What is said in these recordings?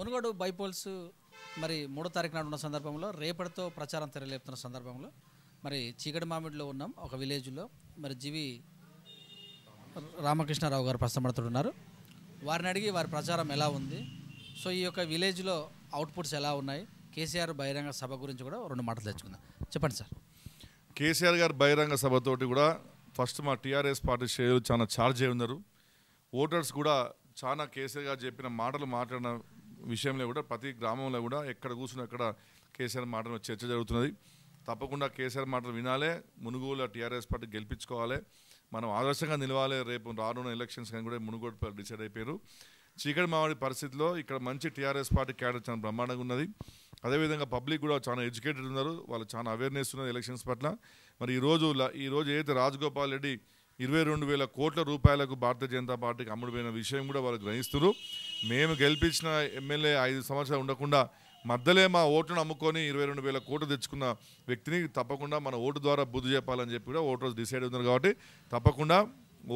Munugode bypolls మరి 3వ తారీఖు నాడు ఉన్న సందర్భంలో రేపటితో ప్రచారం తెరలేపుతున్న సందర్భంలో మరి చీకటి మామిడిలో ఉన్నాం ఒక విలేజ్లో మరి జీవి రామకృష్ణారావు గారు ప్రస్తుతం వారిని అడిగి వారి ప్రచారం ఎలా ఉంది, సో ఈ యొక్క విలేజ్లో అవుట్పుట్స్ ఎలా ఉన్నాయి, కేసీఆర్ బహిరంగ సభ గురించి కూడా 2 మాటలు తెచ్చుకుందాం. చెప్పండి సార్. కేసీఆర్ గారు బహిరంగ సభతోటి కూడా ఫస్ట్ మా టీఆర్ఎస్ పార్టీ శ్రేణులు చాలా ఛార్జ్ అయి ఉన్నారు. ఓటర్స్ కూడా చాలా కేసీఆర్ గారు చెప్పిన మాటలు మాట్లాడిన విషయంలో కూడా ప్రతి గ్రామంలో కూడా ఎక్కడ కూర్చుని అక్కడ కేసీఆర్ మాటల చర్చ జరుగుతున్నది. తప్పకుండా కేసీఆర్ మాటలు వినాలే, మునుగోలు టీఆర్ఎస్ పార్టీ గెలిపించుకోవాలి, మనం ఆదర్శంగా నిలవాలి. రేపు రానున్న ఎలక్షన్స్ కానీ కూడా మునుగోడు డిసైడ్ అయిపోయారు. చీకటి మామిడి పరిస్థితిలో ఇక్కడ మంచి టీఆర్ఎస్ పార్టీ క్యాడర్ చాలా బ్రహ్మాండంగా ఉన్నది. అదేవిధంగా పబ్లిక్ కూడా చాలా ఎడ్యుకేటెడ్ ఉన్నారు, వాళ్ళు చాలా అవేర్నెస్ ఉన్నది ఎలక్షన్స్ పట్ల. మరి ఈరోజు ఏదైతే రాజగోపాల్ రెడ్డి 22,000 కోట్ల రూపాయలకు భారతీయ జనతా పార్టీకి అమ్ముడుపోయిన విషయం కూడా వాళ్ళు గ్రహిస్తున్నారు. మేము గెలిపించిన ఎమ్మెల్యే 5 సంవత్సరాలు ఉండకుండా మధ్యలో మా ఓటును అమ్ముకొని 22,000 కోట్లు తెచ్చుకున్న వ్యక్తిని తప్పకుండా మన ఓటు ద్వారా బుద్ధి చెప్పాలని చెప్పి కూడా ఓటర్స్ డిసైడ్ అవుతున్నారు. కాబట్టి తప్పకుండా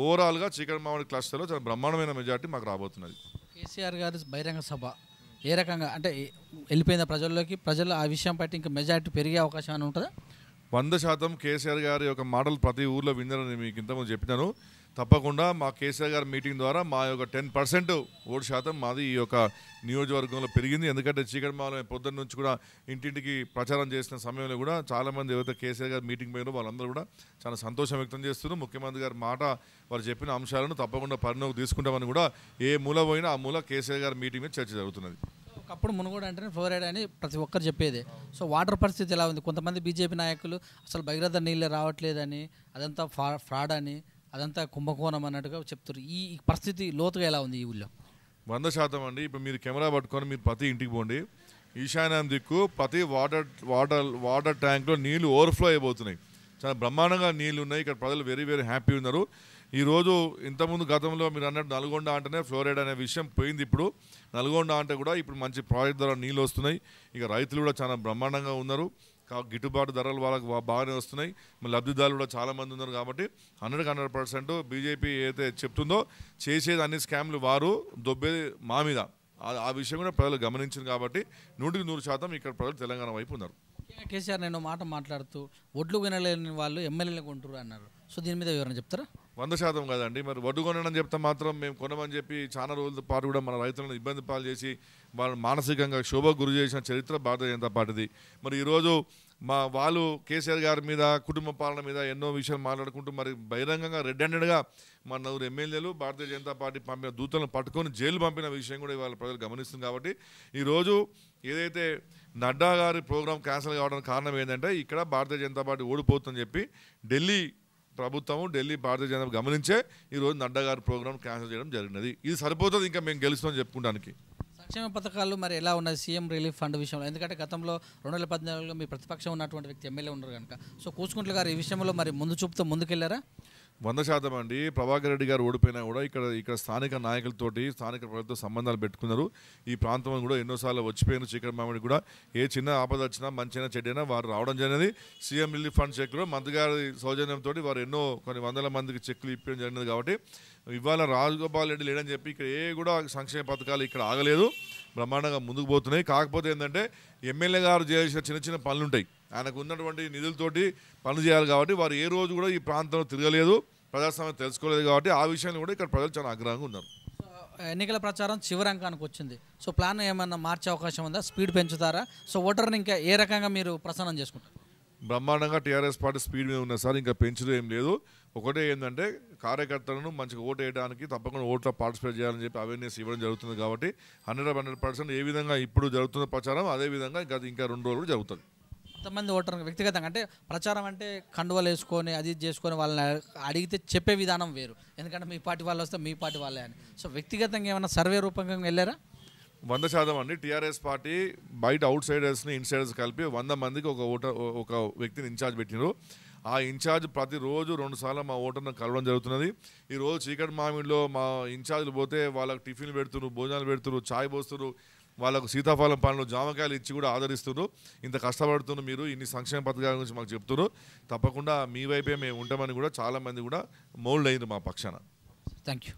ఓవరాల్గా చీకటి మామిడి క్లస్టర్లో చాలా బ్రహ్మాండమైన మెజార్టీ మాకు రాబోతున్నది. కేసీఆర్ గారి బహిరంగ సభ ఏ రకంగా అంటే వెళ్ళిపోయిన ప్రజల్లోకి, ప్రజలు ఆ విషయం పట్టి ఇంకా మెజార్టీ పెరిగే అవకాశం అని ఉంటుందా? 100% కేసీఆర్ గారి యొక్క మాటలు ప్రతి ఊర్లో విన్నారని మీకు ఇంతకుముందు చెప్పినాను. తప్పకుండా మా కేసీఆర్ గారి మీటింగ్ ద్వారా మా యొక్క 10% ఓటు శాతం మాది ఈ యొక్క నియోజకవర్గంలో పెరిగింది. ఎందుకంటే చీకటి మామిడి పొద్దున్న నుంచి కూడా ఇంటింటికి ప్రచారం చేసిన సమయంలో కూడా చాలామంది ఎవరైతే కేసీఆర్ గారి మీటింగ్ పోయినారో వాళ్ళందరూ కూడా చాలా సంతోషం వ్యక్తం చేస్తున్నారు. ముఖ్యమంత్రి గారి మాట, వారు చెప్పిన అంశాలను తప్పకుండా పరిణోగం తీసుకుంటామని కూడా ఏ మూల పోయినా ఆ మూల కేసీఆర్ గారి మీటింగ్ మీద చర్చ జరుగుతున్నది. ఒకప్పుడు మునుగోడు అంటేనే ఫ్లోరైడ్ అని ప్రతి ఒక్కరు చెప్పేది. సో వాటర్ పరిస్థితి ఎలా ఉంది? కొంతమంది బీజేపీ నాయకులు అసలు భగీరథ నీళ్ళే రావట్లేదని, అదంతా ఫ్రాడ్ అని, అదంతా కుంభకోణం అన్నట్టుగా చెప్తారు. ఈ పరిస్థితి లోతుగా ఎలా ఉంది ఈ ఊళ్ళో? 100% అండి. ఇప్పుడు మీరు కెమెరా పట్టుకొని మీరు ప్రతి ఇంటికి పోండి, ఈశాన్యం దిక్కు ప్రతి వాటర్ ట్యాంక్లో నీళ్లు ఓవర్ఫ్లో అయిపోతున్నాయి. చాలా బ్రహ్మాండంగా నీళ్లు ఉన్నాయి. ఇక్కడ ప్రజలు వెరీ వెరీ హ్యాపీ ఉన్నారు. ఈరోజు ఇంతకుముందు గతంలో మీరు అన్నట్టు నల్గొండ అంటేనే ఫ్లోరైడ్ అనే విషయం పోయింది. ఇప్పుడు నల్గొండ అంటే కూడా ఇప్పుడు మంచి ప్రాజెక్ట్ ద్వారా నీళ్ళు వస్తున్నాయి. ఇక రైతులు కూడా చాలా బ్రహ్మాండంగా ఉన్నారు. గిట్టుబాటు ధరలు వాళ్ళకి బాగానే వస్తున్నాయి. లబ్ధిదారులు కూడా చాలామంది ఉన్నారు. కాబట్టి 100% బీజేపీ ఏదైతే చెప్తుందో చేసేది అన్ని స్కామ్లు వారు దొబ్బేది మా మీద, ఆ విషయం కూడా ప్రజలు గమనించింది. కాబట్టి 100% ఇక్కడ ప్రజలు తెలంగాణ వైపు ఉన్నారు. కేసీఆర్ నేను మాట మాట్లాడుతూ ఒడ్లు కొనలేని వాళ్ళు ఎమ్మెల్యేలు కొంటారు అన్నారు. సో దీని మీద వివరణ చెప్తారా? 100% కదండి. మరి వడ్డు కొనని చెప్తే మాత్రం మేము కొనమని చెప్పి చాలా రోజుల పాటు కూడా మన రైతులను ఇబ్బంది పాలు చేసి వాళ్ళని మానసికంగా శోభకు గురి చేసిన చరిత్ర భారతీయ జనతా పార్టీది. మరి ఈరోజు వాళ్ళు కేసీఆర్ గారి మీద, కుటుంబ పాలన మీద ఎన్నో విషయాలు మాట్లాడుకుంటూ మరి బహిరంగంగా రెడ్ హ్యాండెడ్గా మన 9 ఎమ్మెల్యేలు భారతీయ జనతా పార్టీ పంపిన దూతలను పట్టుకొని జైలు పంపిన విషయం కూడా ఇవాళ ప్రజలు గమనిస్తుంది. కాబట్టి ఈరోజు ఏదైతే నడ్డా గారి ప్రోగ్రాం క్యాన్సిల్ కావడానికి కారణం ఏంటంటే ఇక్కడ భారతీయ జనతా పార్టీ ఓడిపోతుందని చెప్పి ఢిల్లీ ప్రభుత్వము, ఢిల్లీ భారతీయ జనతా గమనించే ఈరోజు నడ్డా గారి ప్రోగ్రాం క్యాన్సిల్ చేయడం జరిగినది. ఇది సరిపోతుంది ఇంకా మేము గెలుస్తామని చెప్పుకోవడానికి. సంక్షేమ పథకాలు మరి ఎలా ఉన్నాయి సీఎం రిలీఫ్ ఫండ్ విషయంలో? ఎందుకంటే గతంలో 2014లో మీ ప్రతిపక్షం ఉన్నటువంటి వ్యక్తి ఎమ్మెల్యే ఉన్నారు కనుక, సో కూచుకుంట్ల గారు ఈ విషయంలో మరి ముందు చూపుతో ముందుకెళ్లారా? 100% అండి. ప్రభాకర్ రెడ్డి గారు ఓడిపోయినా కూడా ఇక్కడ స్థానిక నాయకులతోటి, స్థానిక ప్రజలతో సంబంధాలు పెట్టుకున్నారు. ఈ ప్రాంతం కూడా ఎన్నోసార్లు వచ్చిపోయిన చీకటి మామిడి కూడా ఏ చిన్న ఆపద వచ్చినా, మంచైనా చెడ్డైనా వారు రావడం జరిగినది. సీఎం రిలీఫ్ ఫండ్ చెక్లు మంత్రి గారి సౌజన్యంతో వారు కొన్ని వందల మందికి చెక్లు ఇప్పడం జరిగినది. కాబట్టి ఇవాళ రాజగోపాల్ రెడ్డి లేడని చెప్పి ఇక్కడ కూడా సంక్షేమ పథకాలు ఇక్కడ ఆగలేదు, బ్రహ్మాండంగా ముందుకు పోతున్నాయి. కాకపోతే ఏంటంటే ఎమ్మెల్యే గారు చేసిన చిన్న చిన్న పనులు ఉంటాయి, ఆయనకు ఉన్నటువంటి నిధులతోటి పనులు చేయాలి. కాబట్టి వారు ఏ రోజు కూడా ఈ ప్రాంతంలో తిరగలేదు, ప్రజాస్వామ్యం తెలుసుకోలేదు. కాబట్టి ఆ విషయాన్ని కూడా ఇక్కడ ప్రజలు చాలా ఆగ్రహంగా ఉన్నారు. ఎన్నికల ప్రచారం చివరి అంకానికి వచ్చింది. సో ప్లాన్ ఏమన్నా మార్చే అవకాశం ఉందా? స్పీడ్ పెంచుతారా? సో ఓటర్ని ఇంకా ఏ రకంగా మీరు ప్రసన్నం చేసుకుంటారు? బ్రహ్మాండంగా టీఆర్ఎస్ పార్టీ స్పీడ్ మీద ఉన్నది సార్, ఇంకా పెంచుదు ఏం లేదు. ఒకటే ఏంటంటే కార్యకర్తలను మంచిగా ఓటు వేయడానికి తప్పకుండా ఓట్లో పార్టిసిపేట్ చేయాలని చెప్పి అవేర్నెస్ ఇవ్వడం జరుగుతుంది. కాబట్టి 100% ఏ విధంగా ఇప్పుడు జరుగుతున్న ప్రచారం అదే విధంగా ఇంకా 2 రోజులు జరుగుతుంది. కొంతమంది ఓటర్ వ్యక్తిగతంగా అంటే ప్రచారం అంటే కండువలు వేసుకొని అది చేసుకొని వాళ్ళని అడిగితే చెప్పే విధానం వేరు, ఎందుకంటే మీ పార్టీ వాళ్ళు వస్తే మీ పార్టీ వాళ్ళే అని. సో వ్యక్తిగతంగా ఏమైనా సర్వే రూపంగా వెళ్ళారా? 100% అండి. టీఆర్ఎస్ పార్టీ బయట అవుట్ సైడర్స్ని ఇన్సైడర్స్ కలిపి 100 మందికి ఒక వ్యక్తిని ఇన్ఛార్జ్ పెట్టినారు. ఆ ఇన్ఛార్జ్ ప్రతిరోజు 2 సార్లు మా ఓటర్ను కలవడం జరుగుతున్నది. ఈరోజు చీకటి మామిడిలో మా ఇన్ఛార్జ్లు పోతే వాళ్ళకు టిఫిన్లు పెడుతున్నారు, భోజనాలు పెడుతున్నారు, ఛాయ్ పోస్తున్నారు, వాళ్ళకు సీతాఫలం పండ్లు, జామకాయలు ఇచ్చి కూడా ఆదరిస్తున్నారు. ఇంత కష్టపడుతున్నారు, మీరు ఇన్ని సంక్షేమ పథకాల గురించి మాకు చెప్తున్నారు. తప్పకుండా మీ వైపే మేము ఉంటామని కూడా చాలామంది కూడా మౌల్డ్ అయ్యారు మా పక్షాన. Thank you.